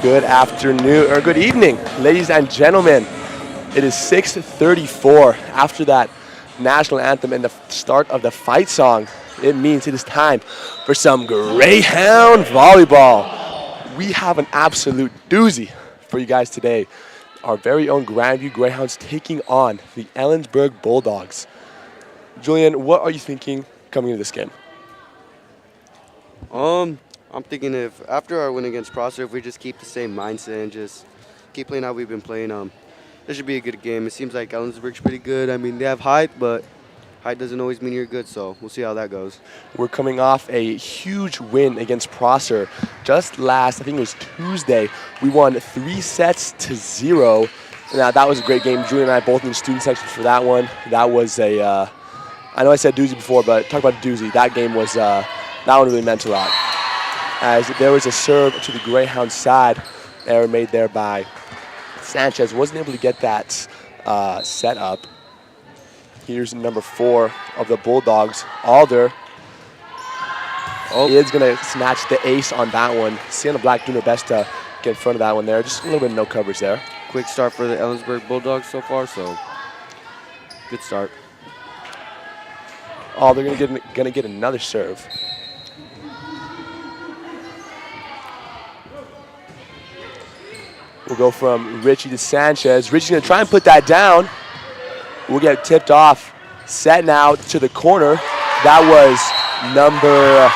Good afternoon, or good evening, ladies and gentlemen. It is 6:34 after that national anthem and the start of the fight song. It means it is time for some Greyhound volleyball. We have an absolute doozy for you guys today. Our very own Grandview Greyhounds taking on the Ellensburg Bulldogs. Julian, what are you thinking coming into this game? I'm thinking if after our win against Prosser, if we just keep the same mindset and just keep playing how we've been playing, this should be a good game. It seems like Ellensburg's pretty good. I mean, they have height, but height doesn't always mean you're good, so we'll see how that goes. We're coming off a huge win against Prosser. Just last, I think it was Tuesday, we won 3-0. Now, that was a great game. Julian and I both in the student section for that one. That was a, I know I said doozy before, but talk about a doozy. That game was, that one really meant a lot. As there was a serve to the Greyhound side, error made there by Sanchez. Wasn't able to get that set up. Here's number 4 of the Bulldogs, Alder. Is going to snatch the ace on that one. Sienna Black doing her best to get in front of that one there. Just a little bit of no coverage there. Quick start for the Ellensburg Bulldogs so far, so good start. Oh, they're going to get another serve. We'll go from Richie to Sanchez. Richie's going to try and put that down. We'll get tipped off. Set now to the corner. That was number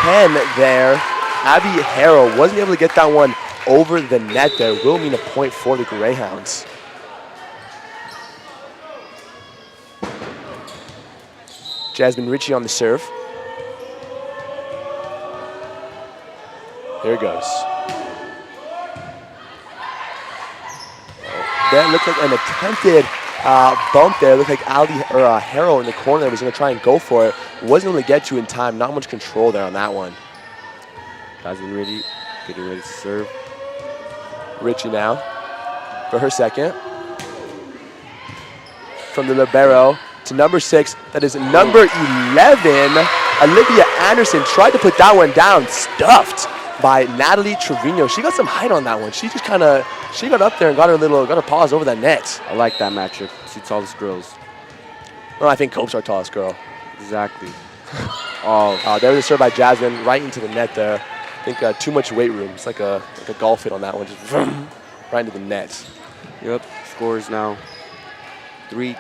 10 there. Abby Harrow wasn't able to get that one over the net there. Will mean a point for the Greyhounds. Jasmine Ritchie on the serve. There it goes. That looked like an attempted bump there. It looked like Harrow in the corner was going to try and go for it. Wasn't able to get to in time. Not much control there on that one. Jasmine Ritchie getting ready to serve. Ritchie now for her second. From the libero to number 6. That is number 11. Olivia Anderson tried to put that one down. Stuffed by Natalie Trevino. She got some height on that one. She just kind of, she got up there and got her paws over that net. I like that matchup. Two tallest girls. Well, I think Cope's our tallest girl. Exactly. There was a serve by Jasmine right into the net there. I think too much weight room. It's like a golf hit on that one, just vroom, right into the net. Yep. Score is now 3-3.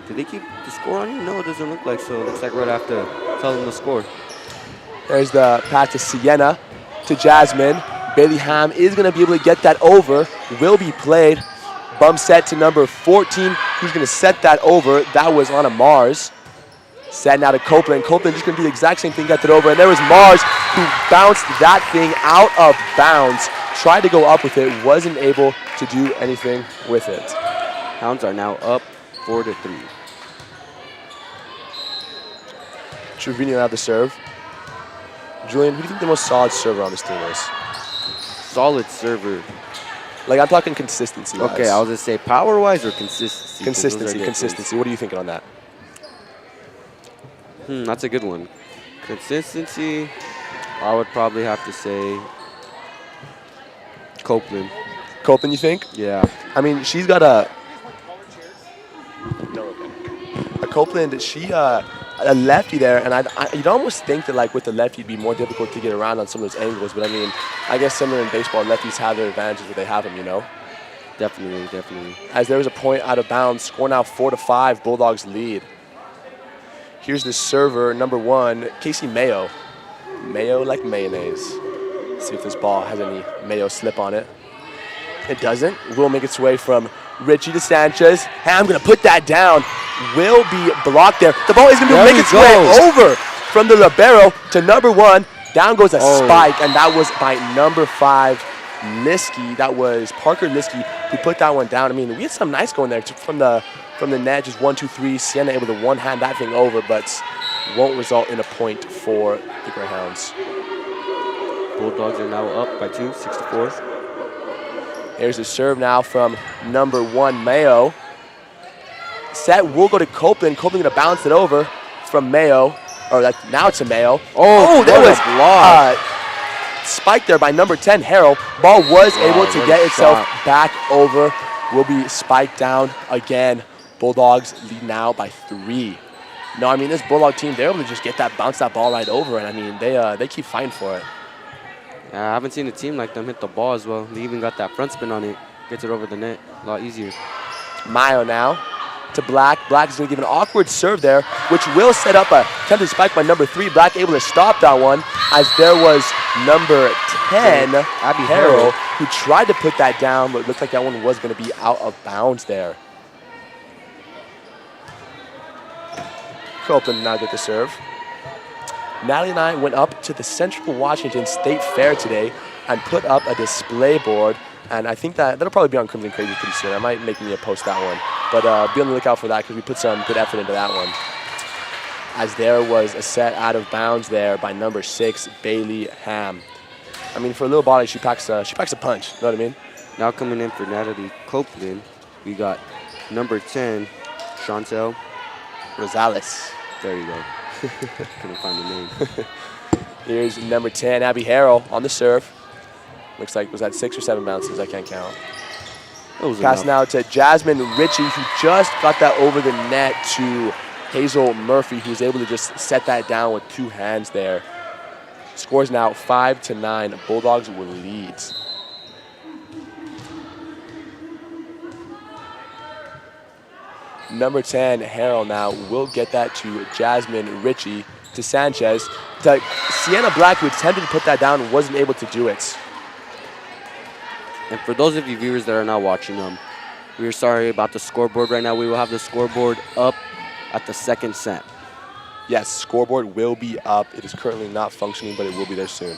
Did they keep the score on you? No, it doesn't look like so. It looks like we're going to have to tell them the score. There's the pass to Sienna, to Jasmine. Bailey Ham is going to be able to get that over. Will be played. Bump set to number 14, who's going to set that over. That was on a Mars. Set now to Copeland. Copeland just going to do the exact same thing, get that over. And there was Mars, who bounced that thing out of bounds. Tried to go up with it, wasn't able to do anything with it. Hounds are now up 4-3. Trevino now to serve. Julian, who do you think the most solid server on this team is? Solid server. Like, I'm talking consistency-wise. Okay, I was going to say power-wise or consistency? Consistency. What are you thinking on that? That's a good one. Consistency, I would probably have to say Copeland. Copeland, you think? Yeah. I mean, she's got a Copeland, a lefty there, and you'd almost think that, like, with the lefty, it'd be more difficult to get around on some of those angles. But I mean, I guess similar in baseball, lefties have their advantages where they have them, you know. Definitely. As there was a point out of bounds, score now 4-5, Bulldogs lead. Here's the server, number 1, Casey Mayo. Mayo like mayonnaise. Let's see if this ball has any mayo slip on it. It doesn't. Will make its way from Richie to Sanchez. Hey, I'm going to put that down. Will be blocked there. The ball is going to make its way over from the libero to number 1. Down goes a spike, and that was by number 5, Liskey. That was Parker Liskey who put that one down. I mean, we had some nice going there from the net, just 1, 2, 3. Sienna able to one-hand that thing over, but won't result in a point for the Greyhounds. Bulldogs are now up by 2, 6-4. There's a serve now from number 1, Mayo. Set will go to Copeland. Copeland going to bounce it over from Mayo. Now it's a Mayo. There was spiked there by number 10, Harrell. Ball was able to get itself back over. Will be spiked down again. Bulldogs lead now by 3. No, I mean, this Bulldog team, they're able to just bounce that ball right over, and I mean, they keep fighting for it. Yeah, I haven't seen a team like them hit the ball as well. They even got that front spin on it. Gets it over the net a lot easier. Mayo now to Black. Black is going to give an awkward serve there, which will set up a attempted spike by number 3. Black able to stop that one, as there was number 10, Abby Harrell, who tried to put that down, but it looked like that one was going to be out of bounds there. Copeland now get the serve. Natalie and I went up to the Central Washington State Fair today and put up a display board, and I think that'll probably be on Crimson Crazy pretty soon. I might make me post that one, but be on the lookout for that because we put some good effort into that one. As there was a set out of bounds there by number 6, Bailey Ham. I mean, for a little body, she packs a punch. You know what I mean? Now coming in for Natalie Copeland, we got number 10, Chantel Rosales. There you go. Couldn't find the name. Here's number 10, Abby Harrell on the serve. Looks like, was that 6 or 7 bounces? I can't count. Pass now to Jasmine Ritchie, who just got that over the net to Hazel Murphy, who's able to just set that down with 2 hands there. Scores now 5-9. Bulldogs will lead. Number 10, Harrell now will get that to Jasmine Ritchie, to Sanchez, to Sienna Black, who attempted to put that down and wasn't able to do it. And for those of you viewers that are not watching we are sorry about the scoreboard right now. We will have the scoreboard up at the 2nd set. Yes, scoreboard will be up. It is currently not functioning, but it will be there soon.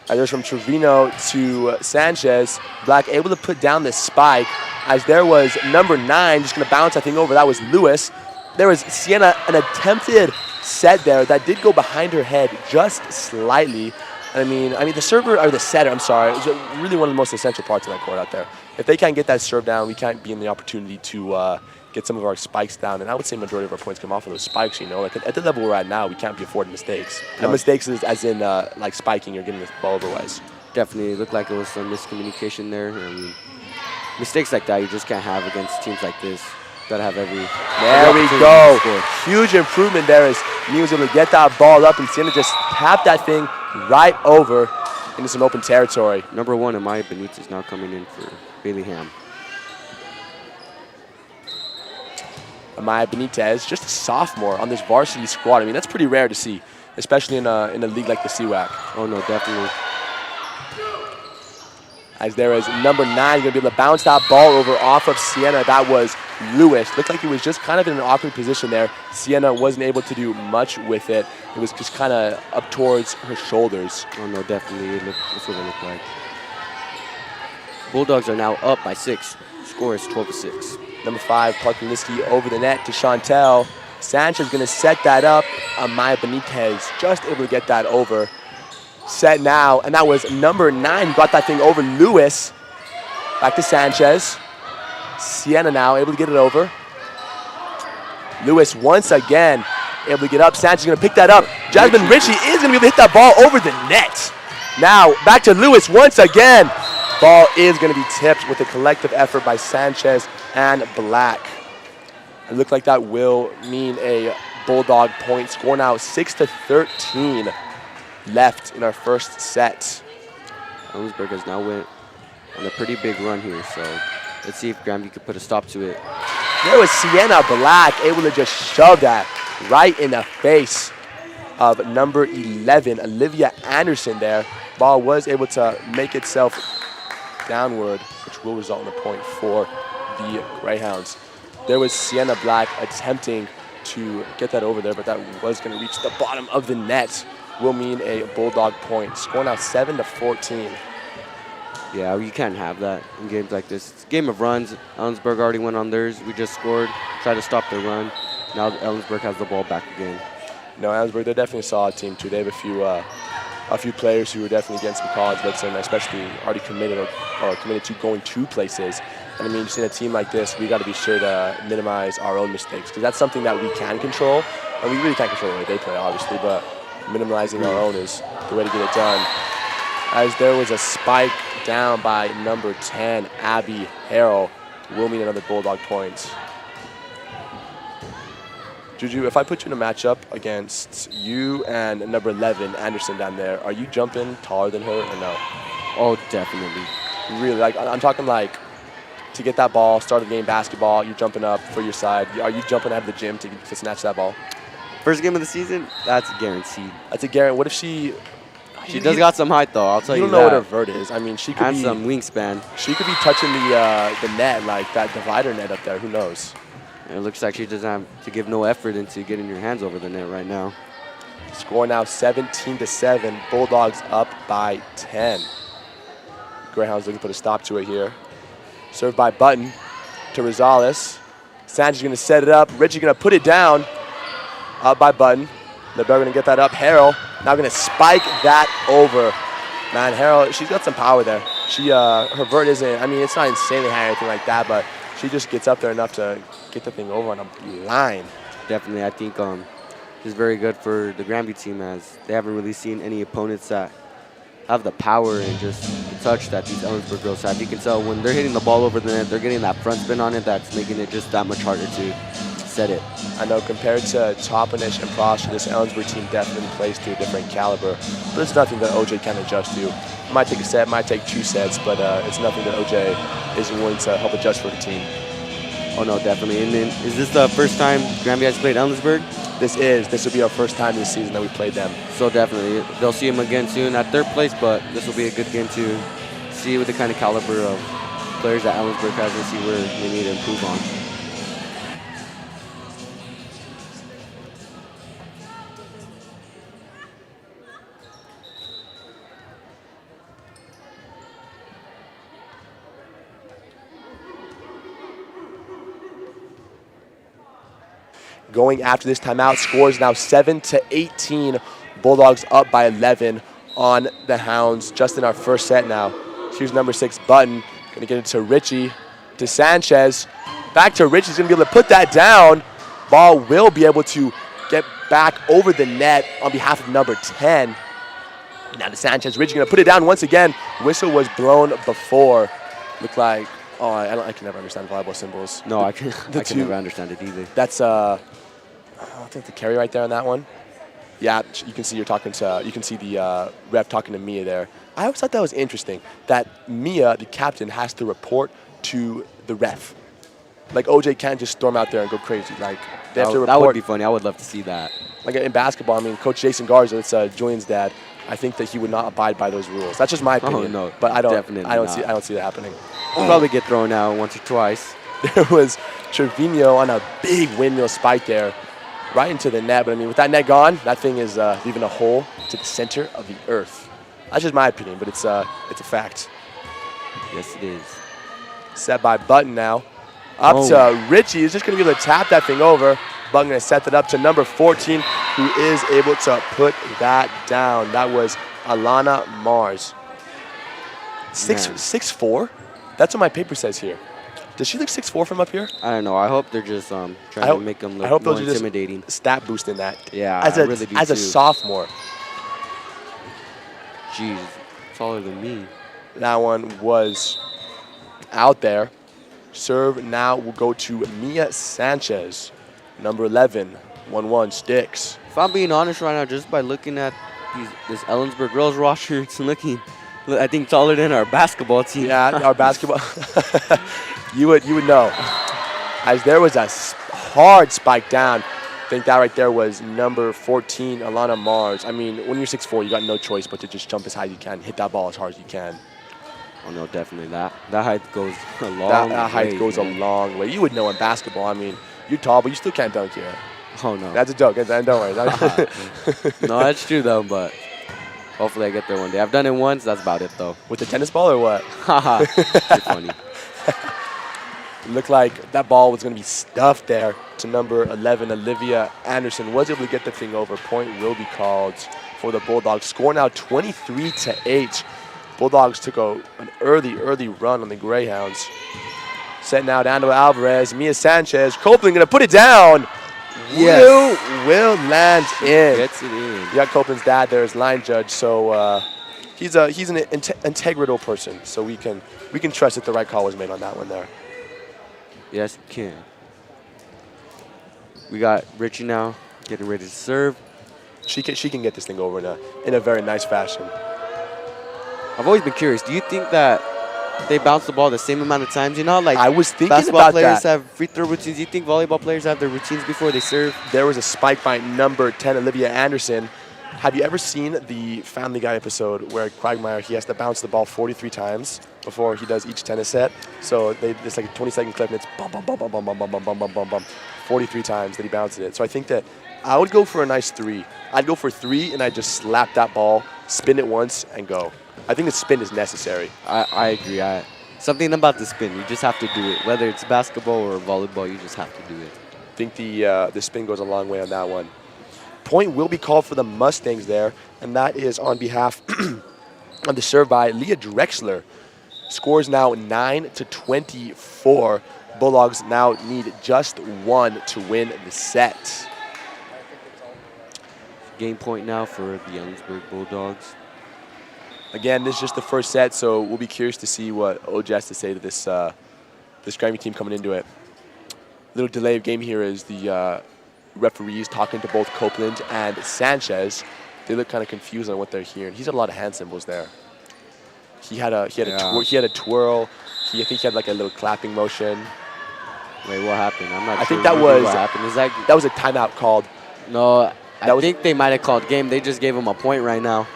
As there's from Trevino to Sanchez, Black able to put down the spike, as there was number 9 just going to bounce that thing over. That was Lewis. There was Sienna, an attempted set there that did go behind her head just slightly. I mean, the server, or the setter, I'm sorry, it was really one of the most essential parts of that court out there. If they can't get that serve down, we can't be in the opportunity to get some of our spikes down. And I would say majority of our points come off of those spikes, you know. Like at the level we're at now, we can't be affording mistakes. And mistakes is as in like spiking or getting the ball otherwise. Definitely. It looked like it was some miscommunication there. I mean, mistakes like that you just can't have against teams like this. Got to have every... There we go. Huge improvement there as Mee was able to get that ball up, and Sienna just tapped that thing right over into some open territory. Number 1, Amaya Benitez now coming in for Bailey Ham. Amaya Benitez, just a sophomore on this varsity squad. I mean, that's pretty rare to see, especially in a league like the CWAC. Oh, no, definitely. As there is number 9 going to be able to bounce that ball over off of Sienna. That was Lewis. Looked like he was just kind of in an awkward position there. Sienna wasn't able to do much with it. It was just kind of up towards her shoulders. Oh, no, definitely. That's what it looked like. Bulldogs are now up by 6. Score is 12-6. Number 5, Parker Linsky over the net to Chantel. Sanchez going to set that up. Amaya Benitez just able to get that over. Set now, and that was number 9 who got that thing over, Lewis. Back to Sanchez. Sienna now able to get it over. Lewis once again able to get up. Sanchez is going to pick that up. Jasmine Ritchie is going to be able to hit that ball over the net. Now back to Lewis once again. Ball is going to be tipped with a collective effort by Sanchez and Black. It looked like that will mean a Bulldog point. Score now 6-13. Left in our first set. Ellensburg has now went on a pretty big run here, so let's see if Grandview could put a stop to it. There was Sienna Black able to just shove that right in the face of number 11, Olivia Anderson there. Ball was able to make itself downward, which will result in a point for the Greyhounds. There was Sienna Black attempting to get that over there, but that was going to reach the bottom of the net. Will mean a Bulldog point. Score now 7-14. Yeah, you can't have that in games like this. It's a game of runs. Ellensburg already went on theirs. We just scored, tried to stop the run. Now Ellensburg has the ball back again. No, Ellensburg, they're definitely a solid team too. They have a few players who are definitely getting some college looks and especially already committed or committed to going to places. And I mean, just in a team like this, we got to be sure to minimize our own mistakes because that's something that we can control, and we really can't control the way they play, obviously, but minimizing our own is the way to get it done. as there was a spike down by number 10, Abby Harrell, will mean another Bulldog point. Juju, if I put you in a matchup against you and number 11, Anderson, down there, are you jumping taller than her or no? Oh, definitely. Really? Like, I'm talking like to get that ball, start of the game basketball, you're jumping up for your side. Are you jumping out of the gym to snatch that ball? First game of the season, that's guaranteed. That's a guarantee. What if she does got some height, though, I'll tell you that. You don't know what her vert is. I mean, she could and be... some wingspan. She could be touching the net, like that divider net up there. Who knows? It looks like she doesn't have to give no effort into getting your hands over the net right now. Score now 17-7. Bulldogs up by 10. Greyhounds looking to put a stop to it here. Served by Button to Rosales. Sanchez going to set it up. Richie going to put it down. Up by Button. LeBeau going to get that up. Harrell now going to spike that over. Man, Harrell, she's got some power there. She, her vert isn't, I mean, it's not insanely high or anything like that, but she just gets up there enough to get the thing over on a line. Definitely, I think this is very good for the Grandview team, as they haven't really seen any opponents that have the power and just the touch that these Ellensburg girls have. You can tell when they're hitting the ball over the net, they're getting that front spin on it that's making it just that much harder to set it. I know compared to Toppenish and Prosser, this Ellensburg team definitely plays to a different caliber, but it's nothing that OJ can adjust to. Might take a set, might take 2 sets, but it's nothing that OJ isn't willing to help adjust for the team. Oh no, definitely. And then, is this the first time Grandview has played Ellensburg? This will be our first time this season that we played them. So definitely, they'll see them again soon at third place, but this will be a good game to see what the kind of caliber of players that Ellensburg has and see where they need to improve on. Going after this timeout, scores now 7-18. Bulldogs up by 11 on the Hounds just in our first set now. Here's number 6, Button. Gonna get it to Richie, to Sanchez. Back to Richie, he's gonna be able to put that down. Ball will be able to get back over the net on behalf of number 10. Now to Sanchez, Richie gonna put it down once again. Whistle was blown before. Looked like, oh, I can never understand volleyball symbols. No, I can never understand it either. That's I think the carry right there on that one. Yeah, you can see you can see the ref talking to Mia there. I always thought that was interesting that Mia, the captain, has to report to the ref. Like OJ can't just storm out there and go crazy. Like they have to report. That would be funny. I would love to see that. Like in basketball, I mean, Coach Jason Garza, it's Julian's dad. I think that he would not abide by those rules. That's just my opinion. Oh no, but I don't see that happening. He'll probably get thrown out once or twice. There was Trevino on a big windmill spike there, right into the net. But I mean, with that net gone, that thing is leaving a hole to the center of the earth. That's just my opinion, but it's a fact. Yes, it is. Set by Button now. Up to Richie. He's just going to be able to tap that thing over. Button going to set that up to number 14, who is able to put that down. That was Alana Mars. 6'4"? That's what my paper says here. Does she look 6'4" from up here? I don't know. I hope they're just trying to make them look more intimidating. Just stat boosting that. Yeah, I really do as too. a sophomore. Jeez, taller than me. That one was out there. Serve now will go to Mia Sanchez, number 11, 1-1 sticks. If I'm being honest right now, just by looking at this Ellensburg girls roster, it's looking, I think, taller than our basketball team. Yeah, our basketball. you would know, as there was a hard spike down. I think that right there was number 14, Alana Mars. I mean, when you're 6'4", you got no choice but to just jump as high as you can, hit that ball as hard as you can. Oh no, definitely that height goes a long way. That height goes a long way. You would know in basketball. I mean, you're tall, but you still can't dunk here. Oh no, that's a joke. Don't worry. No, that's true though. But hopefully I get there one day. I've done it once. That's about it though. With the tennis ball or what? Haha, you're funny. It looked like that ball was going to be stuffed there to number 11, Olivia Anderson. Was able to get the thing over. Point will be called for the Bulldogs. Score now 23-8. Bulldogs took an early run on the Greyhounds. Set now down to Alvarez. Mia Sanchez. Copeland going to put it down. Yes. Will land in. Gets it in. You got Copeland's dad there as line judge, so he's an integral person, so we can trust that the right call was made on that one there. Yes, we can. We got Richie now getting ready to serve. She can get this thing over in a very nice fashion. I've always been curious. Do you think that they bounce the ball the same amount of times? You know, like I was thinking basketball about players that. have free throw routines. Do you think volleyball players have their routines before they serve? There was a spike by number 10, Olivia Anderson. Have you ever seen the Family Guy episode where Quagmire, he has to bounce the ball 43 times before he does each tennis set? So it's like a 20-second clip, and it's bum, bum, bum, bum, bum, bum, bum, bum, bum, bum, bum, bum, 43 times that he bounces it. So I think that I would go for a nice 3. I'd go for 3, and I'd just slap that ball, spin it once, and go. I think the spin is necessary. I agree. Something about the spin. You just have to do it. Whether it's basketball or volleyball, you just have to do it. I think the spin goes a long way on that one. Point will be called for the Mustangs there, and that is on behalf of the serve by Leah Drexler. Scores now 9-24. Bulldogs now need just 1 to win the set. Game point now for the Ellensburg Bulldogs. Again, this is just the first set, so we'll be curious to see what OJ has to say to this this Grandview team coming into it. Little delay of game here is the referees talking to both Copeland and Sanchez. They look kind of confused on what they're hearing. He's had a lot of hand symbols there. He had a twirl. I think he had like a little clapping motion. Wait, what happened? I'm not sure. I think that was what happened. Is that was a timeout called. No, I think they might have called game. They just gave him a point right now.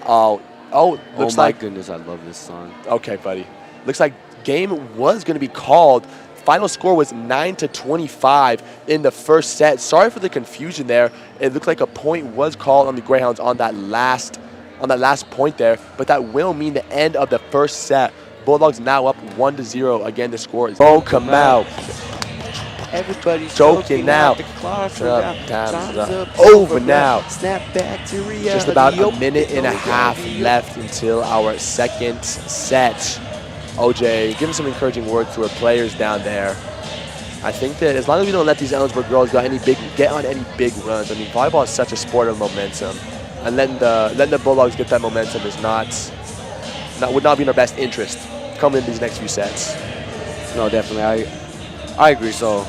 Looks my like goodness, I love this song. Okay, buddy. Looks like game was going to be called. Final score was 9-25 in the first set. Sorry for the confusion there. It looked like a point was called on the Greyhounds on that last point there, but that will mean the end of the first set. Bulldogs now up 1-0. Again, the score is come out. Everybody's joking now. The clock's Time's up. Over now. Snap back to reality. Just about a minute and a half left until our second set. OJ, give him some encouraging words to our players down there. I think that as long as we don't let these Ellensburg girls get on any big runs, I mean, volleyball is such a sport of momentum, and letting the Bulldogs get that momentum would not be in our best interest coming in these next few sets. No, definitely, I agree. So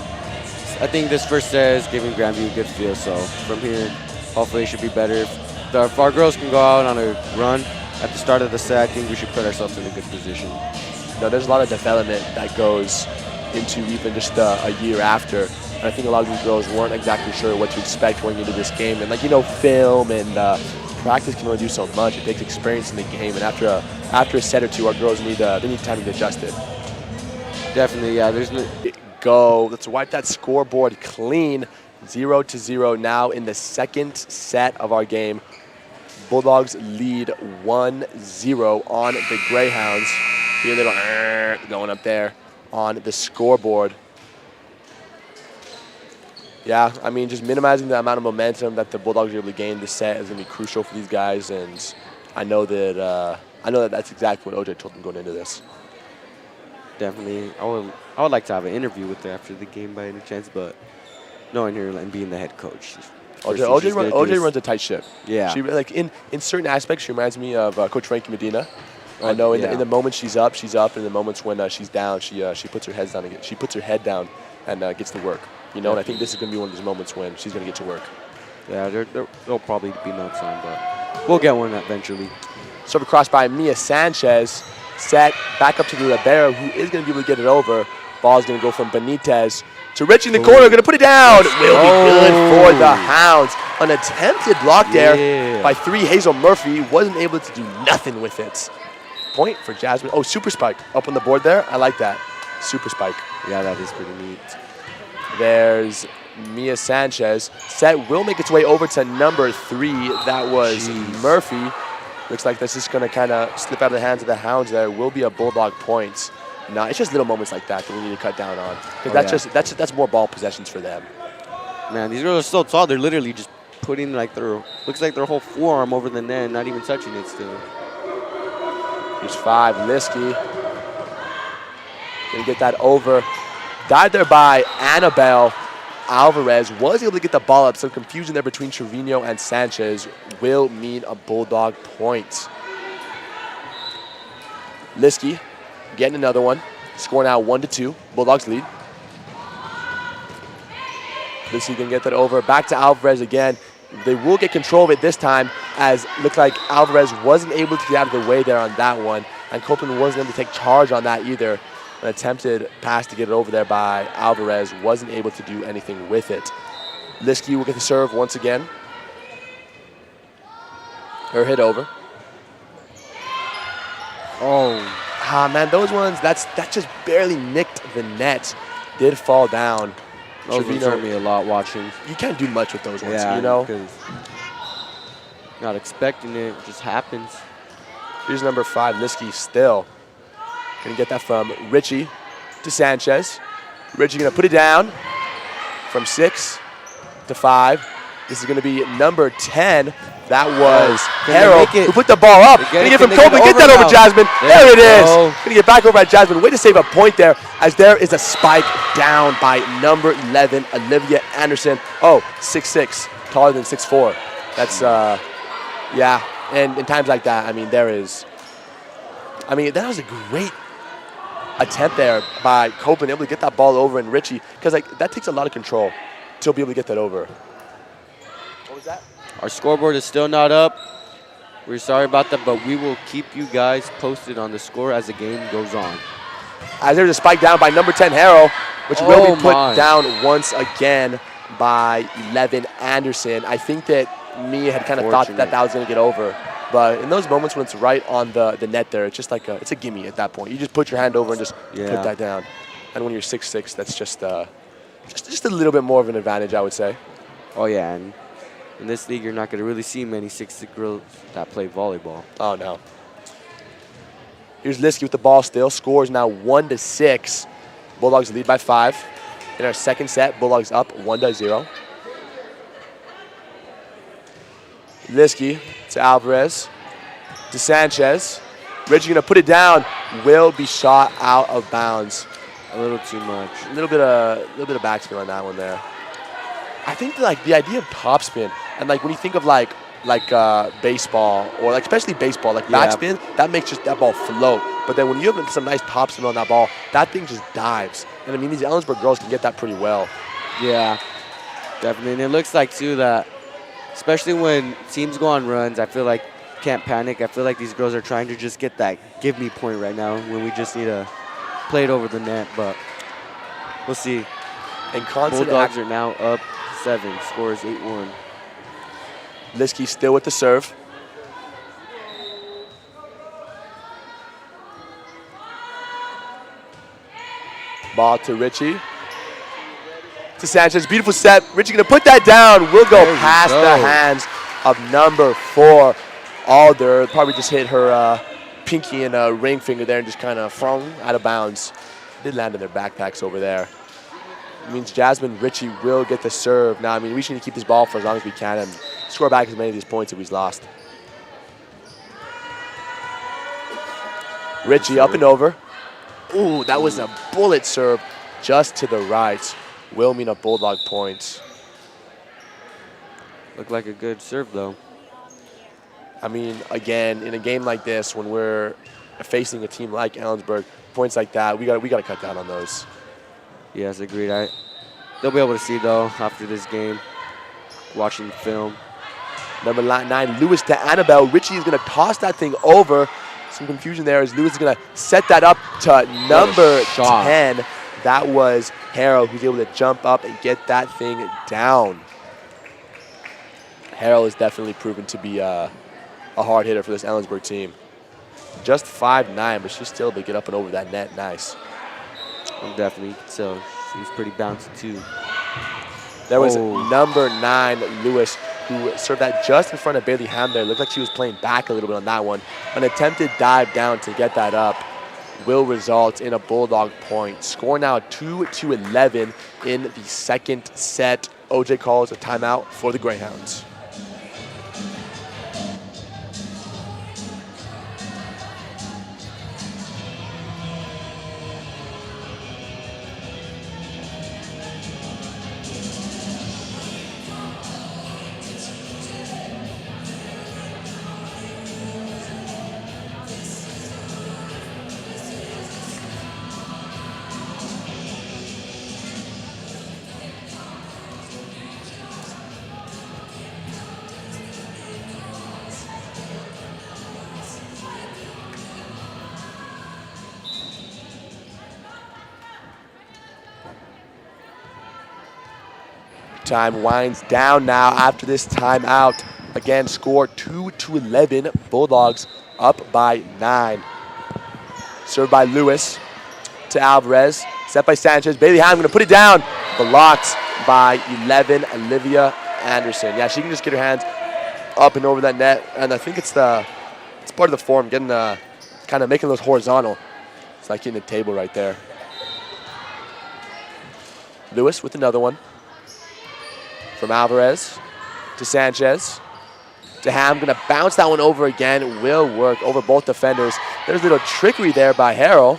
I think this first set is giving Grandview a good feel. So from here, hopefully it should be better. If our girls can go out on a run at the start of the set, I think we should put ourselves in a good position. No, there's a lot of development that goes into even just a year after. And I think a lot of these girls weren't exactly sure what to expect going into this game. And film and practice can only do so much. It takes experience in the game. And after a set or two, our girls need time to get adjusted. Definitely, yeah. Go. Let's wipe that scoreboard clean. 0-0 now in the second set of our game. Bulldogs lead 1-0 on the Greyhounds. Hear a little going up there on the scoreboard. Yeah, I mean, just minimizing the amount of momentum that the Bulldogs are able to gain this set is going to be crucial for these guys, and I know that that's exactly what OJ told them going into this. Definitely, I would like to have an interview with her after the game by any chance, but knowing her and being the head coach. OJ runs a tight ship. Yeah. She in certain aspects, she reminds me of Coach Frankie Medina. I know in the moments she's up, and in the moments when she's down, she puts her head down again. She puts her head down and gets to work. And I think this is going to be one of those moments when she's going to get to work. Yeah, there'll probably be notes on, but we'll get one eventually. Serve across by Mia Sanchez. Set back up to the libero, who is going to be able to get it over. Ball's going to go from Benitez to Richie in the corner. Going to put it down. Will be good for the Hounds. An attempted block there by 3. Hazel Murphy wasn't able to do nothing with it. Point for Jasmine. Oh, super spike up on the board there. I like that. Super spike. Yeah, that is pretty neat. There's Mia Sanchez. Set will make its way over to number 3. That was Murphy. Looks like this is going to kind of slip out of the hands of the Hounds there. Will be a Bulldog point. No, it's just little moments like that we need to cut down on. Because that's more ball possessions for them. Man, these girls are so tall. They're literally just putting looks like their whole forearm over the net, not even touching it still. Here's 5, Liskey. Gonna get that over. Died there by Annabelle. Alvarez was able to get the ball up. Some confusion there between Trevino and Sanchez will mean a Bulldog point. Liskey getting another one. Score now 1-2. Bulldogs lead. Liskey can get that over. Back to Alvarez again. They will get control of it this time, as it looked like Alvarez wasn't able to get out of the way there on that one, and Copeland wasn't able to take charge on that either. An attempted pass to get it over there by Alvarez, wasn't able to do anything with it. Liskey will get the serve once again. Her hit over. Oh. Man, those ones, that just barely nicked the net. Did fall down. Those ones hurt me a lot watching. You can't do much with those ones, yeah, you know? Because not expecting it, it just happens. Here's number 5, Liskey still. Gonna get that from Richie to Sanchez. Richie gonna put it down from 6 to 5. This is gonna be number 10. That was Harold, who put the ball up. Gonna get from Copeland, get that over Jasmine. There it is. Gonna get back over at Jasmine. Way to save a point there, as there is a spike down by number 11, Olivia Anderson. Oh, 6'6", taller than 6'4". That's, yeah. And in times like that, I mean, that was a great attempt there by Copeland, able to get that ball over, and Richie, because like that takes a lot of control to be able to get that over. What was that? Our scoreboard is still not up. We're sorry about that, but we will keep you guys posted on the score as the game goes on. As there's a spike down by number 10, Harrell, which will be put down once again by 11, Anderson. I think that Mia had kind of thought that was going to get over. But in those moments when it's right on the net there, it's just like it's a gimme at that point. You just put your hand over and just put that down. And when you're 6'6", that's just a little bit more of an advantage, I would say. Oh, yeah. And in this league, you're not going to really see many 6'6" girls that play volleyball. Oh, no. Here's Liskey with the ball still. Scores now 1-6. Bulldogs lead by 5. In our second set, Bulldogs up 1-0. Liskey to Alvarez, to Sanchez. Richie gonna put it down. Will be shot out of bounds. A little too much. A little bit of backspin on that one there. I think like the idea of topspin, and like when you think of like baseball, or like especially baseball, like backspin, that makes just that ball float. But then when you have some nice topspin on that ball, that thing just dives. And I mean, these Ellensburg girls can get that pretty well. Yeah, definitely. And it looks like too that, especially when teams go on runs, I feel like can't panic. I feel like these girls are trying to just get that give me point right now when we just need to play it over the net, but we'll see. And constant Bulldogs are now up 7, scores 8-1. Liskey still with the serve. Ball to Richie. To Sanchez, beautiful set. Richie gonna put that down. Will go past the hands of number 4, Alder. Probably just hit her pinky and ring finger there and just kind of flung out of bounds. Did land in their backpacks over there. It means Jasmine Richie will get the serve. Now, I mean, we should need to keep this ball for as long as we can and score back as many of these points if we've lost. Richie up and over. Ooh, that was a bullet serve just to the right. Will mean a Bulldog point. Looked like a good serve, though. I mean, again, in a game like this, when we're facing a team like Ellensburg, points like that, we got to cut down on those. Yes, agreed. They'll be able to see, though, after this game, watching the film. Number 9, Lewis to Annabelle. Richie is going to toss that thing over. Some confusion there as Lewis is going to set that up to number 10. That was Harrell, who's able to jump up and get that thing down. Harrell is definitely proven to be a hard hitter for this Ellensburg team. Just 5'9", but she's still able to get up and over that net. Nice. Definitely. So she's pretty bouncy, too. There was number 9, Lewis, who served that just in front of Bailey Ham there. Looked like she was playing back a little bit on that one. An attempted dive down to get that up will result in a Bulldog point. Score now 2-11 in the second set. OJ calls a timeout for the Greyhounds. Time winds down now after this timeout. Again, score 2-11. Bulldogs up by 9. Served by Lewis to Alvarez. Set by Sanchez. Bailey Ham going to put it down. Blocked by 11, Olivia Anderson. Yeah, she can just get her hands up and over that net. And I think it's part of the form, getting kind of making those horizontal. It's like hitting the table right there. Lewis with another one. From Alvarez to Sanchez. To Ham, going to bounce that one over again. Will work over both defenders. There's a little trickery there by Harrell.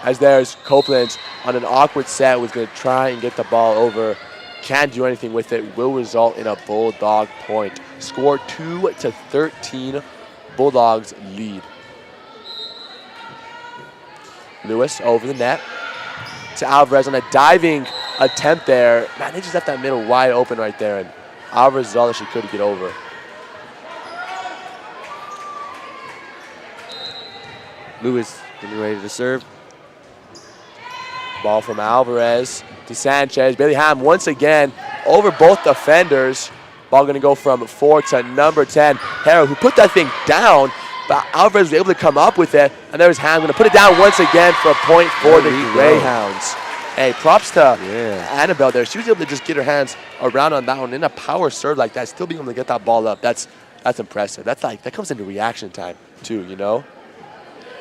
As there's Copeland on an awkward set, was going to try and get the ball over. Can't do anything with it. Will result in a Bulldog point. Score 2-13. Bulldogs lead. Lewis over the net to Alvarez on a diving attempt there. Man, they just left that middle wide open right there, and Alvarez is all that she could get over. Lewis getting ready to serve. Ball from Alvarez to Sanchez. Bailey Ham once again over both defenders. Ball going to go from 4 to number 10. Harrow, who put that thing down, but Alvarez was able to come up with it. And there's Ham going to put it down once again for a point for the Greyhounds. Hey, props to Annabelle there. She was able to just get her hands around on that one in a power serve like that, still being able to get that ball up. That's impressive. That comes into reaction time too, you know?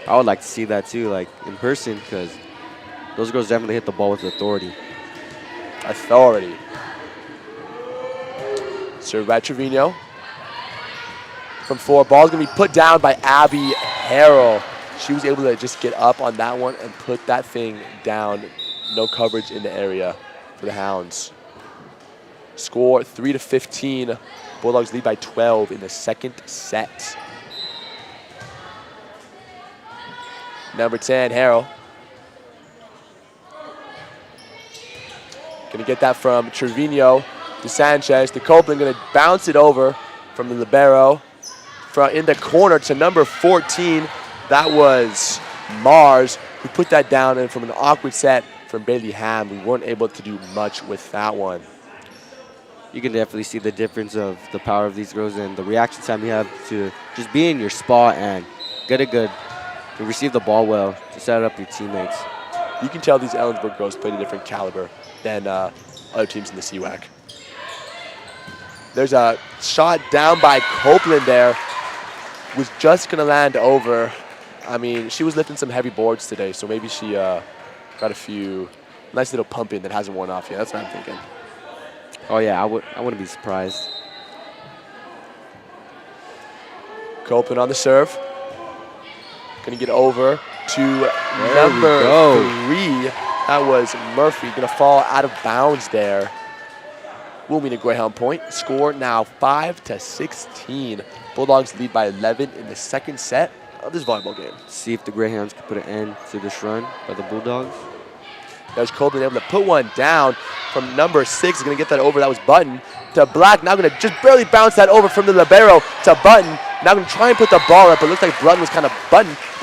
I would like to see that too, like in person, because those girls definitely hit the ball with authority. Authority. Served by Trevino. From 4, ball's going to be put down by Abby Harrell. She was able to just get up on that one and put that thing down. No coverage in the area for the Hounds. Score 3-15. Bulldogs lead by 12 in the second set. Number 10, Harrell. Going to get that from Trevino to Sanchez. To Copeland, going to bounce it over from the libero. In the corner to number 14. That was Mars, who put that down. And from an awkward set from Bailey Ham, we weren't able to do much with that one. You can definitely see the difference of the power of these girls and the reaction time you have to just be in your spot and get it good. To receive the ball well, to set up your teammates. You can tell these Ellensburg girls played a different caliber than other teams in the CWAC. There's a shot down by Copeland there. Was just going to land over. I mean, she was lifting some heavy boards today, so maybe she got a few nice little pump in that hasn't worn off yet. That's what I'm thinking. Oh, yeah, I wouldn't be surprised. Copeland on the serve. Going to get over to number 3. That was Murphy. Going to fall out of bounds there. Will mean a Greyhound point. Score now 5-16. Bulldogs lead by 11 in the second set of this volleyball game. See if the Greyhounds can put an end to this run by the Bulldogs. There's Copeland able to put one down from number 6. Is going to get that over. That was Button to Black. Now going to just barely bounce that over from the libero to Button. Now going to try and put the ball up. It looks like Button was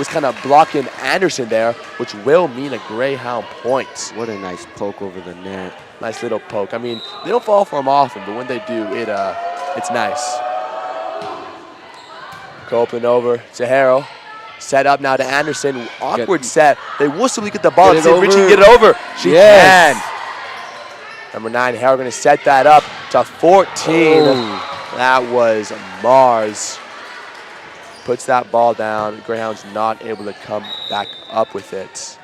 kind of blocking Anderson there, which will mean a Greyhound point. What a nice poke over the net. Nice little poke. I mean, they don't fall for them often, but when they do, it's nice. Copeland over to Harrell. Set up now to Anderson. Awkward set. They whistle to get the ball. See if Richie can get it over. She can. Number 9, Harrell going to set that up to 14. That was Mars. Puts that ball down. Greyhound's not able to come back up with it.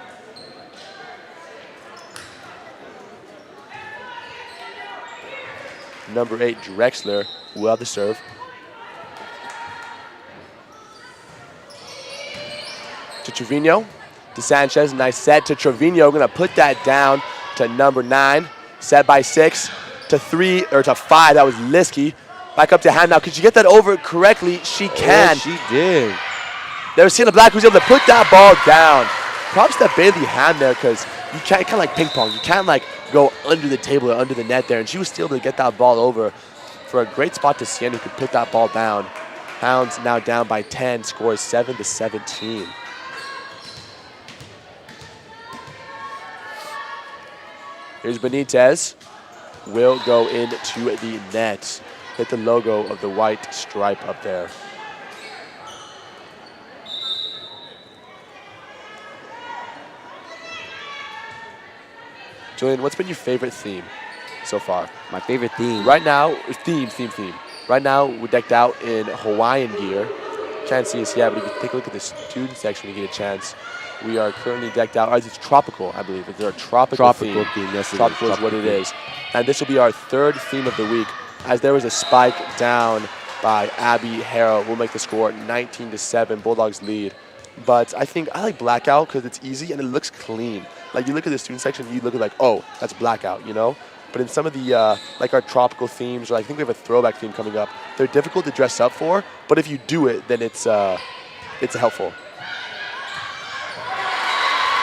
Number 8, Drexler will have the serve. To Trevino, to Sanchez, nice set to Trevino. Gonna put that down to number 9. Set by 6 to 3 or to 5. That was Liskey. Back up to Ham now. Could you get that over correctly? She can. She did. There's Sienna Black who's able to put that ball down. Props to Bailey Ham there, because you can't, kind of like ping pong. You can't like go under the table or under the net there. And she was still able to get that ball over for a great spot to Sienna, who could put that ball down. Hounds now down by 10, scores 7-17. Here's Benitez will go into the net. Hit the logo of the white stripe up there. Julian, what's been your favorite theme so far? My favorite theme. Right now, theme. Right now, we're decked out in Hawaiian gear. Can't see us yet, but if you take a look at the student section when you get a chance, we are currently decked out. It's tropical, I believe. It's our tropical theme. Yes, Tropical is what it is. And this will be our third theme of the week. As there was a spike down by Abby Harrow, we'll make the score 19-7, Bulldogs lead. But I think I like blackout because it's easy and it looks clean. Like you look at the student section, you look at like, oh, that's blackout, you know? But in some of the, like our tropical themes, or I think we have a throwback theme coming up, they're difficult to dress up for, but if you do it, then it's helpful.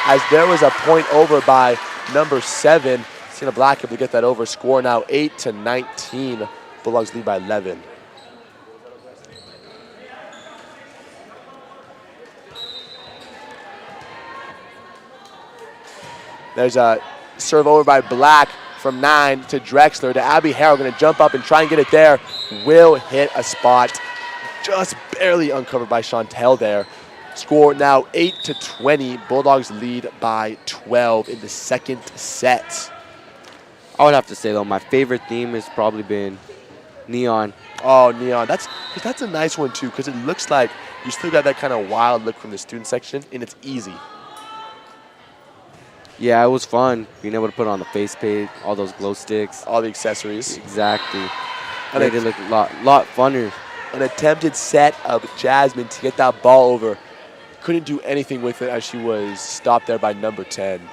As there was a point over by number 7, Sienna Black able to get that over. Score now 8-19. Bulldogs lead by 11. There's a serve over by Black from 9 to Drexler to Abby Harrow. Going to jump up and try and get it there. Will hit a spot. Just barely uncovered by Chantel there. Score now 8-20. Bulldogs lead by 12 in the second set. I would have to say, though, my favorite theme has probably been Neon. Oh, Neon. That's a nice one, too, because it looks like you still got that kind of wild look from the student section, and it's easy. Yeah, it was fun being able to put on the face paint, all those glow sticks. All the accessories. Exactly. And made it look a lot funner. An attempted set of Jasmine to get that ball over. Couldn't do anything with it as she was stopped there by number 10.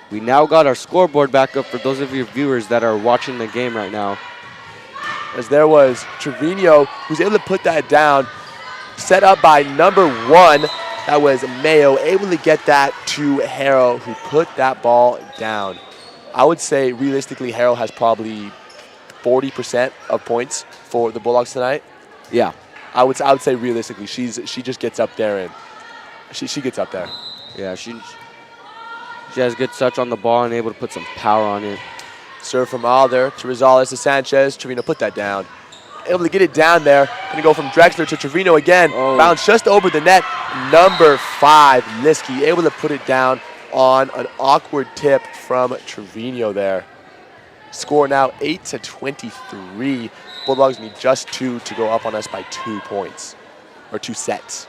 We now got our scoreboard back up for those of your viewers that are watching the game right now. As there was Trevino, who's able to put that down. Set up by number 1. That was Mayo, able to get that to Harrow, who put that ball down. I would say, realistically, Harrow has probably 40% of points for the Bulldogs tonight. Yeah. I would say realistically, she just gets up there and she gets up there. Yeah, she has good touch on the ball and able to put some power on it. Serve from Alder to Rosales to Sanchez. Trevino put that down. Able to get it down there. Going to go from Drexler to Trevino again. Oh. Bounce just over the net. Number 5, Liskey, able to put it down on an awkward tip from Trevino there. Score now 8-23. Bulldogs need just 2 to go up on us by 2 points, or 2 sets.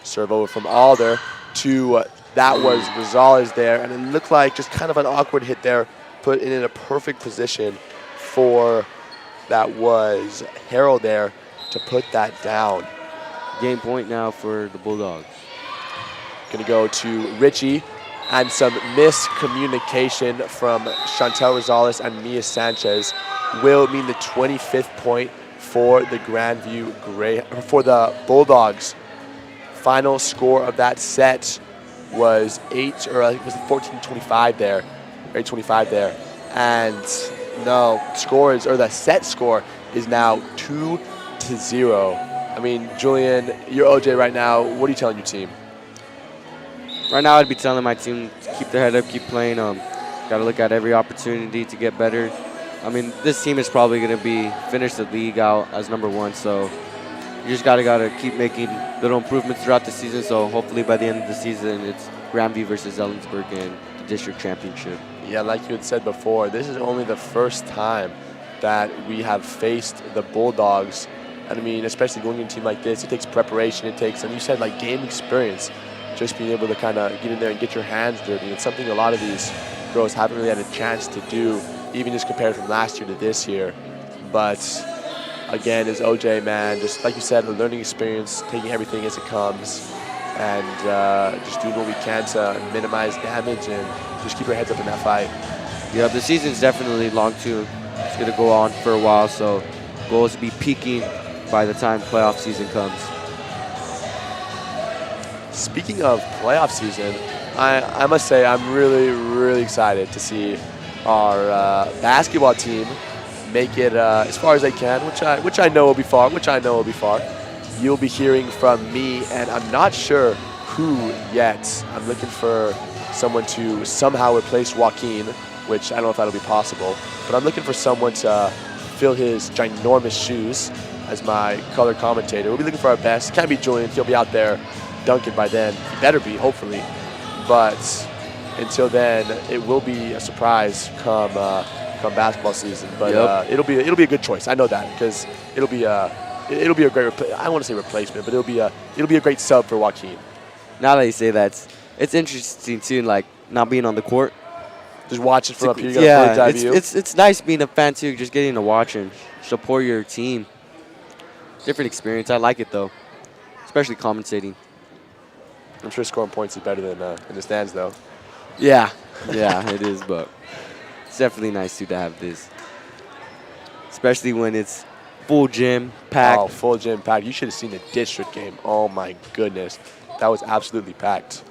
Serve over from Alder to, that was Rosales there, and it looked like just kind of an awkward hit there, put it in a perfect position for, that was Harold there to put that down. Game point now for the Bulldogs. Going to go to Richie, and some miscommunication from Chantel Rosales and Mia Sanchez will mean the 25th point for the Grandview for the Bulldogs. Final score of that set was 14-25 there, 8-25 there, and no scores, or the set score is now 2-0. I mean, Julian, you're OJ right now. What are you telling your team? Right now, I'd be telling my team to keep their head up, keep playing. Got to look at every opportunity to get better. I mean, this team is probably going to finish the league out as number 1, so you just got to keep making little improvements throughout the season. So hopefully by the end of the season, it's Grandview versus Ellensburg in the district championship. Yeah, like you had said before, this is only the first time that we have faced the Bulldogs. And I mean, especially going into a team like this, it takes preparation. It takes, and you said, like, game experience. Just being able to kind of get in there and get your hands dirty. It's something a lot of these girls haven't really had a chance to do, even just compared from last year to this year. But again, as OJ, man, just like you said, a learning experience, taking everything as it comes, and just doing what we can to minimize damage and just keep our heads up in that fight. Yeah, the season's definitely long too. It's going to go on for a while, so goal is to be peaking by the time playoff season comes. Speaking of playoff season, I must say I'm really, really excited to see our basketball team make it as far as they can, which I know will be far. You'll be hearing from me, and I'm not sure who yet. I'm looking for someone to somehow replace Joaquin, which I don't know if that'll be possible. But I'm looking for someone to fill his ginormous shoes as my color commentator. We'll be looking for our best. Can't be Julian. He'll be out there dunking by then. He better be, hopefully. But until then, it will be a surprise come basketball season. But it'll be a good choice. I know that because it'll be a great. I don't want to say replacement, but it'll be a great sub for Joaquin. Now that you say that, it's interesting too. Like not being on the court, just watch it from up here. You got a bird's eye view. It's nice being a fan too. Just getting to watch and support your team. Different experience. I like it though, especially commentating. I'm sure scoring points is better than in the stands though. Yeah, it is, but it's definitely nice too to have this, especially when it's full gym packed. Oh, full gym packed. You should have seen the district game. Oh my goodness, that was absolutely packed.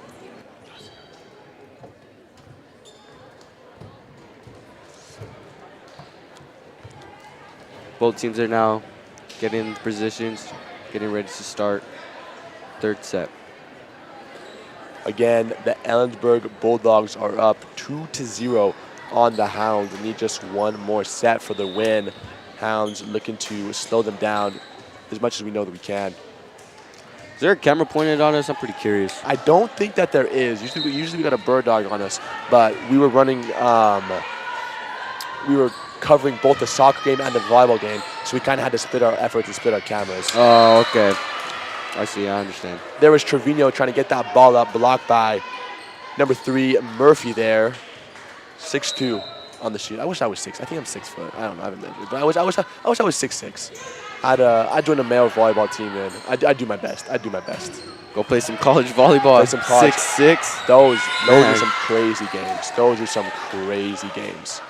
Both teams are now getting in positions, getting ready to start third set. Again, the Ellensburg Bulldogs are up 2-0 on the Hounds and need just one more set for the win. Hounds looking to slow them down as much as we know that we can. Is there a camera pointed on us? I'm pretty curious. I don't think that there is. Usually we got a bird dog on us, but we were running, we were covering both the soccer game and the volleyball game, so we kind of had to split our efforts and split our cameras. Oh, okay. I see, I understand. There was Trevino trying to get that ball up, blocked by number 3, Murphy there. 6'2" on the sheet. I wish I was 6. I think I'm 6 foot. I don't know, I haven't measured. But I wish I was 6'6". I'd join a male volleyball team, and I'd do my best. I'd do my best. Go play some college volleyball. Play some college. 6'6". Those are some crazy games. Those are some crazy games.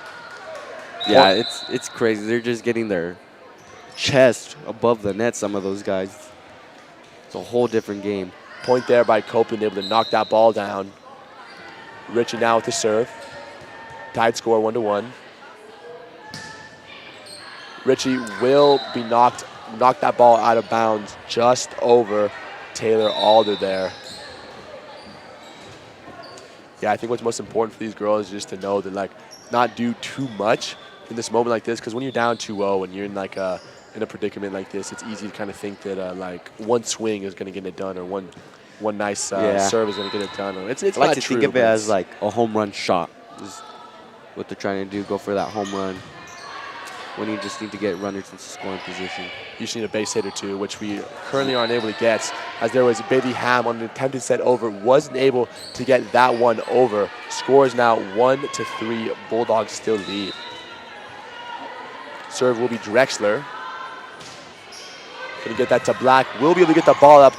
Yeah, it's crazy. They're just getting their chest above the net, some of those guys. It's a whole different game. Point there by Copeland, able to knock that ball down. Richie now with the serve. Tied score 1-1. Richie will be knocked that ball out of bounds just over Taylor Alder there. Yeah, I think what's most important for these girls is just to know that, like, not do too much in this moment like this, because when you're down 2-0 and you're in like a predicament like this, it's easy to kind of think that like one swing is going to get it done, or one nice serve is going to get it done. It's I like not to true, think of it as like a home run shot. Is what they're trying to do, go for that home run when you just need to get runners into scoring position. You just need a base hit or two, which we currently aren't able to get, as there was Bailey Ham on an attempted set over, wasn't able to get that one over. Score is now 1-3, Bulldogs still lead. Serve will be Drexler. Gonna get that to Black, will be able to get the ball up,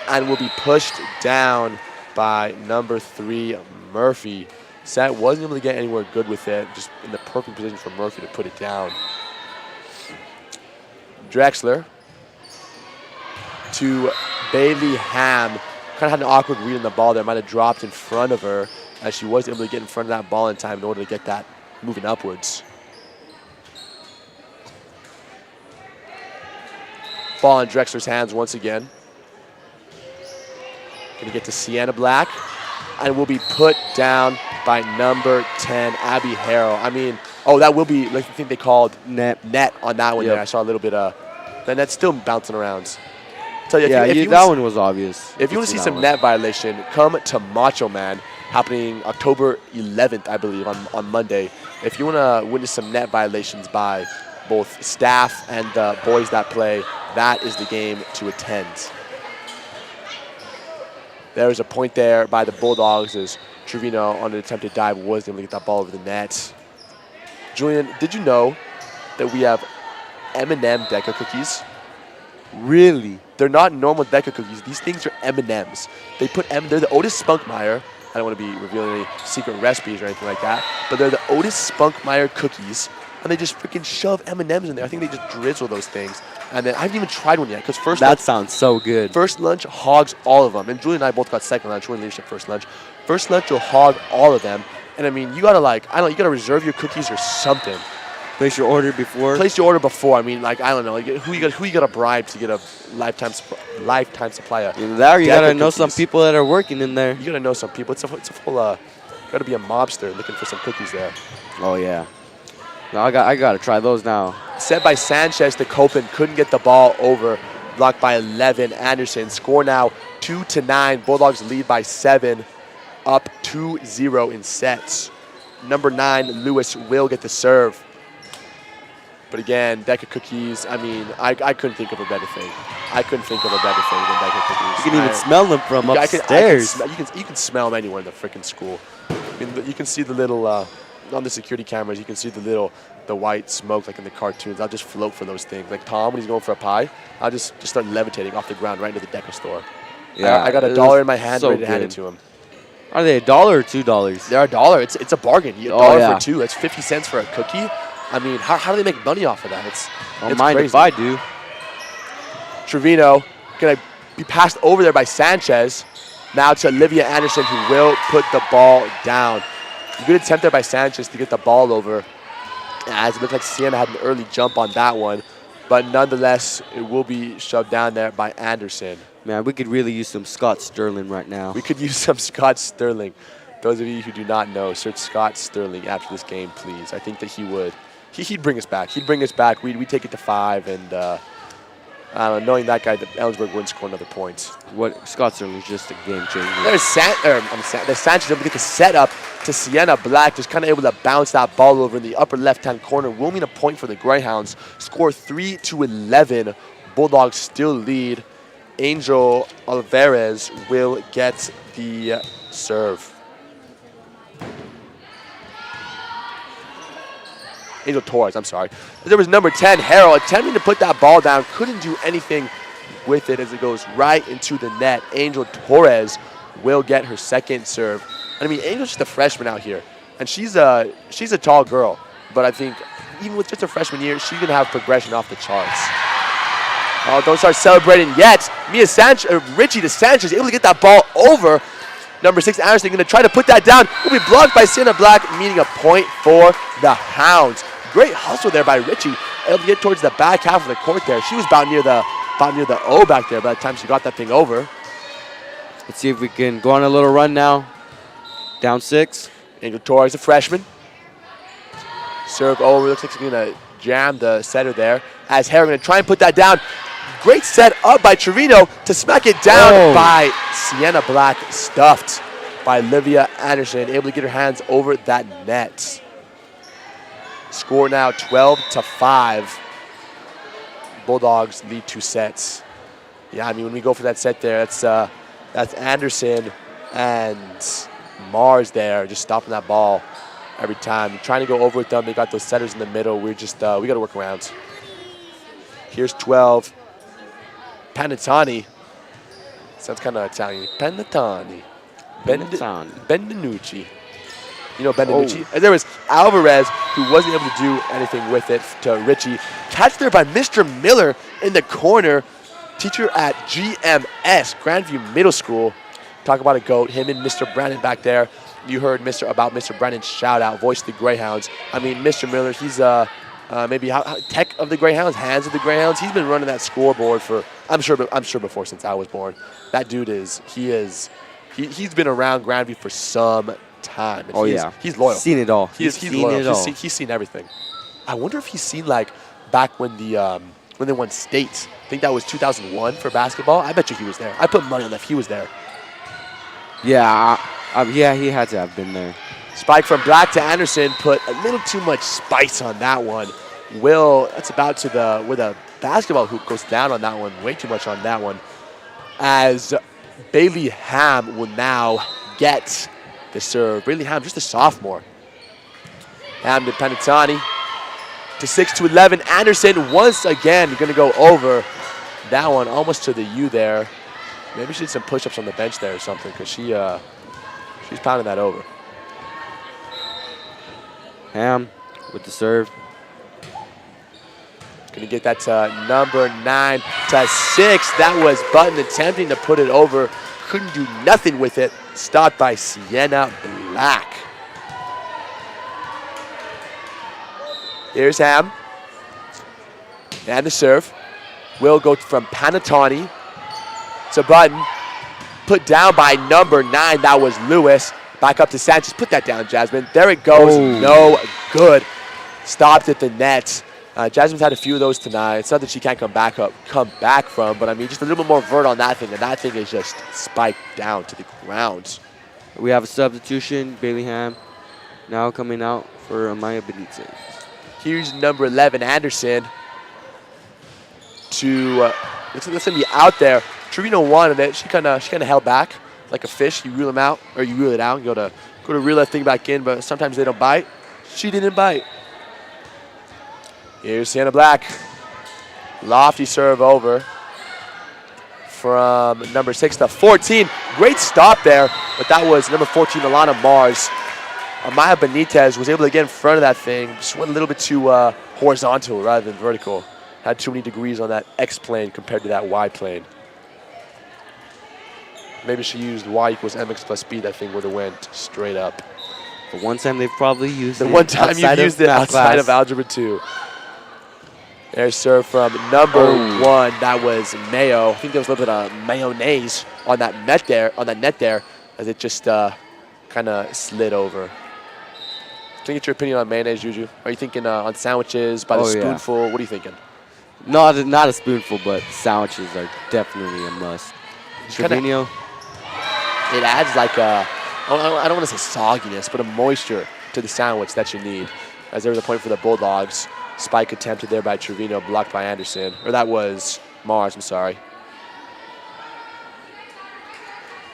and will be pushed down by number 3, Murphy. Set wasn't able to get anywhere good with it, just in the perfect position for Murphy to put it down. Drexler to Bailey Ham. Kind of had an awkward read on the ball there, might have dropped in front of her, as she wasn't able to get in front of that ball in time in order to get that moving upwards. Ball in Drexler's hands once again. Gonna get to Sienna Black, and will be put down by number 10, Abby Harrell. I mean, that will be, like, I think they called net on that one. Yep. There. I saw a little bit of the net's still bouncing around. Tell you, that one was obvious. If you want to see some net violation, come to Macho Man, happening October 11th, I believe, on Monday. If you want to witness some net violations by both staff and the boys that play, that is the game to attend. There is a point there by the Bulldogs as Trevino on an attempted dive wasn't able to get that ball over the net. Julian, did you know that we have M&M Deca cookies? Really? They're not normal Deca cookies. These things are M&Ms. They put they're the Otis Spunkmeyer. I don't want to be revealing any secret recipes or anything like that, but they're the Otis Spunkmeyer cookies, and they just freaking shove M&Ms in there. I think they just drizzle those things. And then I haven't even tried one yet, because that sounds so good. First lunch hogs all of them, and Julian and I both got second lunch. Julian leadership first lunch. First lunch will hog all of them, and I mean, you gotta you gotta reserve your cookies or something. Place your order before. Place your order before. I mean, like, I don't know, like, who you gotta bribe to get a lifetime supply of. Either that, or you gotta know some people that are working in there. You gotta know some people. It's a Got to be a mobster looking for some cookies there. Oh, yeah. No, I got to try those now. Set by Sanchez to Copen. Couldn't get the ball over. Blocked by 11. Anderson. Score now 2-9. Bulldogs lead by 7. Up 2-0 in sets. Number 9, Lewis will get the serve. But again, deck of cookies. I mean, I couldn't think of a better thing. I couldn't think of a better thing than deck of cookies. You can even smell them from upstairs. You can smell them anywhere in the freaking school. I mean, you can see the little on the security cameras. You can see the white smoke like in the cartoons. I'll just float for those things. Like Tom when he's going for a pie, I'll just start levitating off the ground right into the Deca store. Yeah, I got $1 in my hand, ready to hand it to him. Are they $1 or $2? They're $1. It's a bargain. You get $1 for 2. That's 50 cents for a cookie. I mean, how do they make money off of that? It's mind crazy. If I do. Trevino gonna be passed over there by Sanchez. Now to Olivia Anderson, who will put the ball down. A good attempt there by Sanchez to get the ball over. As it looked like Sienna had an early jump on that one. But nonetheless, it will be shoved down there by Anderson. Man, we could really use some Scott Sterling right now. We could use some Scott Sterling. Those of you who do not know, search Scott Sterling after this game, please. I think that he would. He'd bring us back. He'd bring us back. We'd take it to 5, and I don't know, knowing that guy, that Ellensburg wouldn't score another point. Scott Sterling's just a game changer. There's Sanchez able to get the set up to Sienna Black, just kind of able to bounce that ball over in the upper left-hand corner. Will mean a point for the Greyhounds. Score 3-11. Bulldogs still lead. Angel Alvarez will get the serve. Angel Torres, I'm sorry. There was number 10, Harrell, attempting to put that ball down. Couldn't do anything with it as it goes right into the net. Angel Torres will get her second serve. I mean, Angel's just a freshman out here, and she's a tall girl. But I think even with just a freshman year, she's going to have progression off the charts. Oh, don't start celebrating yet. Richie to Sanchez, able to get that ball over. Number 6, Anderson, going to try to put that down. Will be blocked by Sienna Black, meaning a point for the Hounds. Great hustle there by Richie, able to get towards the back half of the court there. She was about near the O back there by the time she got that thing over. Let's see if we can go on a little run now. Down 6. Angel Torres, a freshman. Serve over. Looks like she's going to jam the setter there. As Harry going to try and put that down. Great set up by Trevino to smack it down by Sienna Black. Stuffed by Olivia Anderson. Able to get her hands over that net. Score now 12-5. Bulldogs lead 2 sets. Yeah, I mean, when we go for that set there, that's Anderson and Mars there, just stopping that ball every time. Trying to go over with them. They got those setters in the middle. We're just, we got to work around. Here's 12. Panatani. Sounds kind of Italian. Panatani. Benvenucci. You know Benvenucci? And there was Alvarez, who wasn't able to do anything with it to Richie. Catch there by Mr. Miller in the corner. Teacher at GMS, Grandview Middle School. Talk about a GOAT. Him and Mr. Brandon back there. You heard about Mr. Brandon's shout out, voice of the Greyhounds. I mean, Mr. Miller, he's maybe tech of the Greyhounds, hands of the Greyhounds. He's been running that scoreboard for I'm sure before since I was born. That dude he's been around Grandview for some time. And he's loyal. Seen it all. He's loyal. He's seen everything. I wonder if he's seen like back when when they won state. I think that was 2001 for basketball. I bet you he was there. I put money on that. He was there. Yeah, he had to have been there. Spike from Black to Anderson, put a little too much spice on that one. That's about to where the basketball hoop goes down on that one. Way too much on that one. As Bailey Ham will now get the serve. Bailey Ham, just a sophomore. Ham to Panatani. To 6-11. Anderson once again going to go over. That one almost to the U there. Maybe she did some push-ups on the bench there or something because she's pounding that over. Ham with the serve. Going to get that to number 9 to 6. That was Button attempting to put it over. Couldn't do nothing with it. Stopped by Sienna Black. Here's Ham. And the serve. Will go from Panatani to Button. Put down by number 9. That was Lewis. Back up to Sanchez. Put that down, Jasmine. There it goes. Oh. No good. Stopped at the net. Jasmine's had a few of those tonight. It's not that she can't come back from, but I mean, just a little bit more vert on that thing, and that thing is just spiked down to the ground. We have a substitution. Bailey Ham now coming out for Amaya Benitez. Here's number 11, Anderson. Looks like to be out there. Trevino wanted it. She kind of held back like a fish. You reel them out, or you reel it out and go to reel that thing back in, but sometimes they don't bite. She didn't bite. Here's Sienna Black. Lofty serve over from number 6 to 14. Great stop there, but that was number 14, Alana Mars. Amaya Benitez was able to get in front of that thing. Just went a little bit too horizontal rather than vertical. Had too many degrees on that X plane compared to that Y plane. Maybe she used Y equals mx plus b. That thing would have went straight up. The one time they've probably used it. The one time you've used it outside of Algebra 2. There's serve from number 1. That was Mayo. I think there was a little bit of mayonnaise on that net there, as it just kind of slid over. Can I get your opinion on mayonnaise, Juju? Are you thinking on sandwiches by the spoonful? Yeah. What are you thinking? Not a spoonful, but sandwiches are definitely a must. Trevino. It adds like I don't want to say sogginess, but a moisture to the sandwich that you need. As there was a point for the Bulldogs. Spike attempted there by Trevino, blocked by Anderson. Or that was Mars, I'm sorry.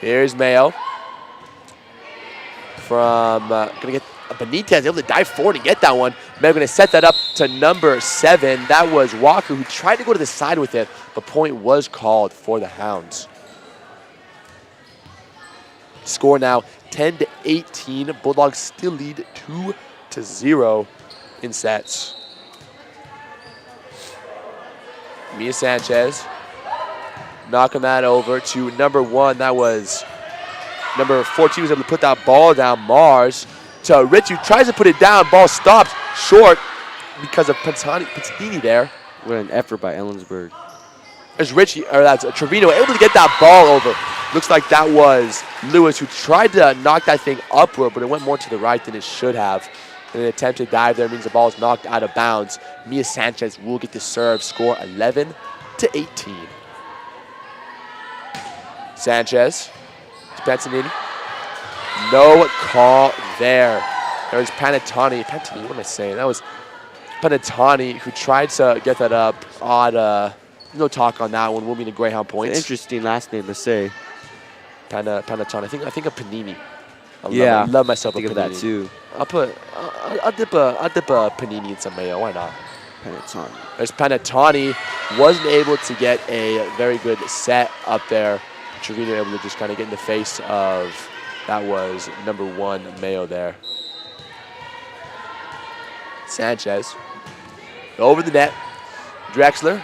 Here's Mayo. From, going to get Benitez, able to dive forward and get that one. Mayo going to set that up to number 7. That was Walker, who tried to go to the side with it, but point was called for the Hounds. Score now 10-18. Bulldogs still lead 2-0 in sets. Mia Sanchez knocking that over to number 1. That was number 14 was able to put that ball down. Mars to Rich, who tries to put it down. Ball stopped short because of Pantini there. What an effort by Ellensburg. There's Richie, or that's Trevino, able to get that ball over. Looks like that was Lewis, who tried to knock that thing upward, but it went more to the right than it should have. And an attempted dive there means the ball is knocked out of bounds. Mia Sanchez will get the serve, score 11-18. Sanchez, Pantanini. No call there. There's Panatani, what am I saying? That was Panatani who tried to get that up. Odd, no talk on that one. We'll mean a Greyhound points. Interesting last name to say. Panatani. I think a Panini. I love myself a think Panini. of that too. I'll dip a Panini in some mayo. Why not? Panatani. There's Panatani. Wasn't able to get a very good set up there. Trevino able to just kind of get in the face of, that was number 1 Mayo there. Sanchez over the net. Drexler,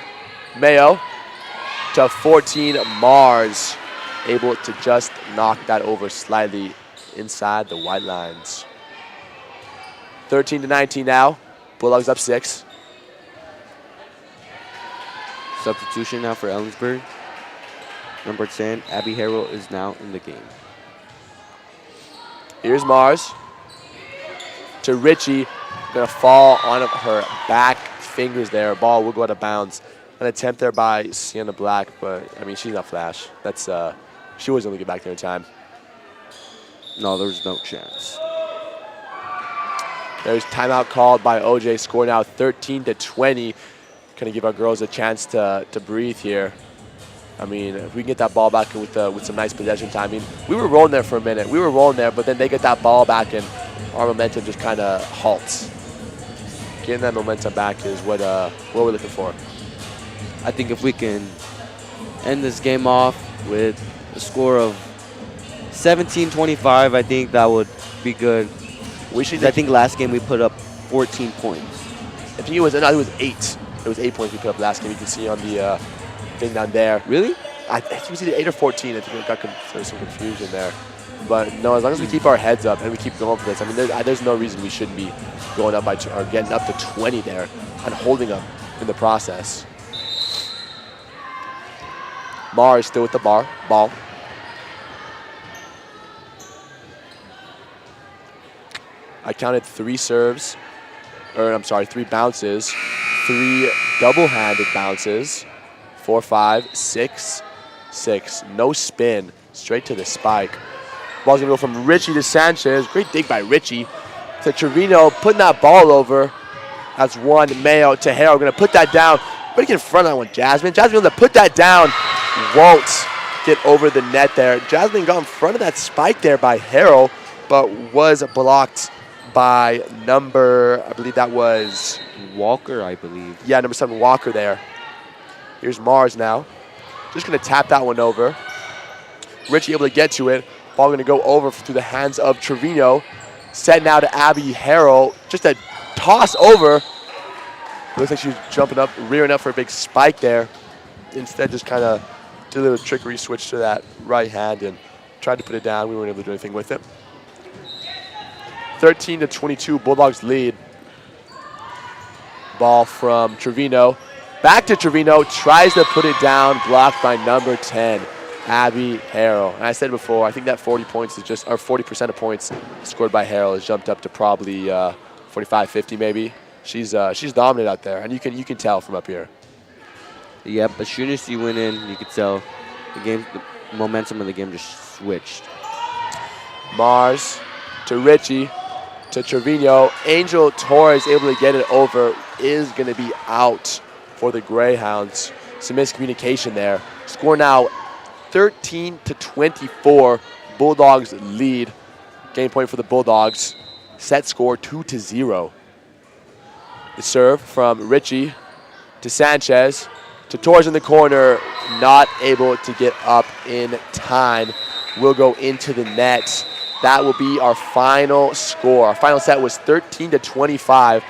Mayo to 14. Mars able to just knock that over slightly inside the white lines. 13-19 now. Bulldogs up 6. Substitution now for Ellensburg. Number 10, Abby Harrell is now in the game. Here's Mars to Richie. Gonna fall on her back fingers there. Ball will go out of bounds. An attempt there by Sienna Black, but I mean, she's not flash. That's she wasn't able to get back there in time. No, there's no chance. There's timeout called by OJ. Score now 13-20. Kind of give our girls a chance to breathe here. I mean, if we can get that ball back with some nice possession time. I mean, we were rolling there for a minute. We were rolling there, but then they get that ball back, and our momentum just kind of halts. Getting that momentum back is what we're looking for. I think if we can end this game off with a score of 17-25, I think that would be good. I think last game we put up 14 points. I think it was 8. It was 8 points we put up last game. You can see on the thing down there. Really? I think it was either 8 or 14. I think there's some confusion there. But no, as long as we keep our heads up and we keep going for this, I mean, there's no reason we shouldn't be going up by or getting up to 20 there and holding them in the process. Mars still with the ball. I counted 3 serves, or I'm sorry, 3 bounces, 3 double-handed bounces, 4, 5, 6, 6. No spin, straight to the spike. Ball's gonna go from Richie to Sanchez. Great dig by Richie to Trevino, putting that ball over. That's 1. Mayo to Harrell, gonna put that down. But get in front of that one, Jasmine. Jasmine able to put that down. Won't get over the net there. Jasmine got in front of that spike there by Harrell, but was blocked by number, I believe that was Walker, I believe. Yeah, number 7, Walker there. Here's Mars now. Just gonna tap that one over. Richie able to get to it. Ball gonna go over through the hands of Trevino. Set now to Abby Harrell. Just a toss over. Looks like she was jumping up, rearing up for a big spike there. Instead, just kind of did a little trickery switch to that right hand and tried to put it down. We weren't able to do anything with it. 13-22, Bulldogs lead. Ball from Trevino. Back to Trevino, tries to put it down, blocked by number 10, Abby Harrell. And I said before, I think that 40 points is just, or 40% of points scored by Harrell has jumped up to probably 45, 50 maybe. She's dominant out there, and you can tell from up here. Yep, as soon as you went in, you could tell the momentum of the game just switched. Mars to Richie to Trevino. Angel Torres able to get it over, is going to be out for the Greyhounds. Some miscommunication there. Score now 13-24. Bulldogs lead. Game point for the Bulldogs. Set score 2-0. The serve from Richie to Sanchez to Torres in the corner. Not able to get up in time. Will go into the net. That will be our final score. Our final set was 13-25.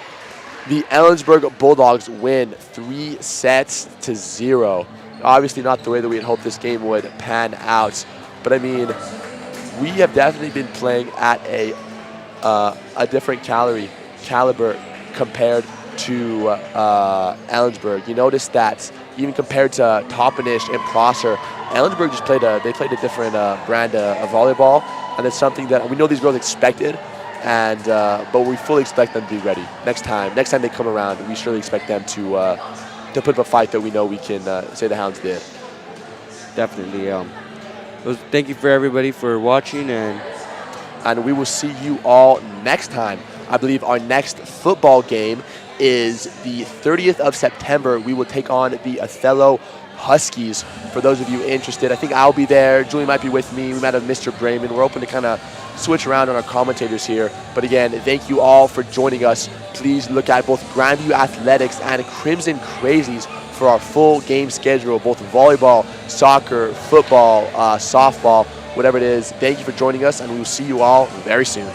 The Ellensburg Bulldogs win 3-0. Obviously not the way that we had hoped this game would pan out. But I mean, we have definitely been playing at a different caliber compared to Ellensburg. You notice that even compared to Toppenish and Prosser, Ellensburg just played a different brand of volleyball, and it's something that we know these girls expected, and but we fully expect them to be ready next time. Next time they come around, we surely expect them to put up a fight that we know we can say the Hounds did. Definitely. Thank you for everybody for watching, and we will see you all next time. I believe our next football game is the 30th of September. We will take on the Othello Huskies. For those of you interested, I think I'll be there. Julie might be with me. We might have Mr. Brayman. We're open to kind of switch around on our commentators here. But again, thank you all for joining us. Please look at both Grandview Athletics and Crimson Crazies for our full game schedule, both volleyball, soccer, football, softball, whatever it is. Thank you for joining us, and we will see you all very soon.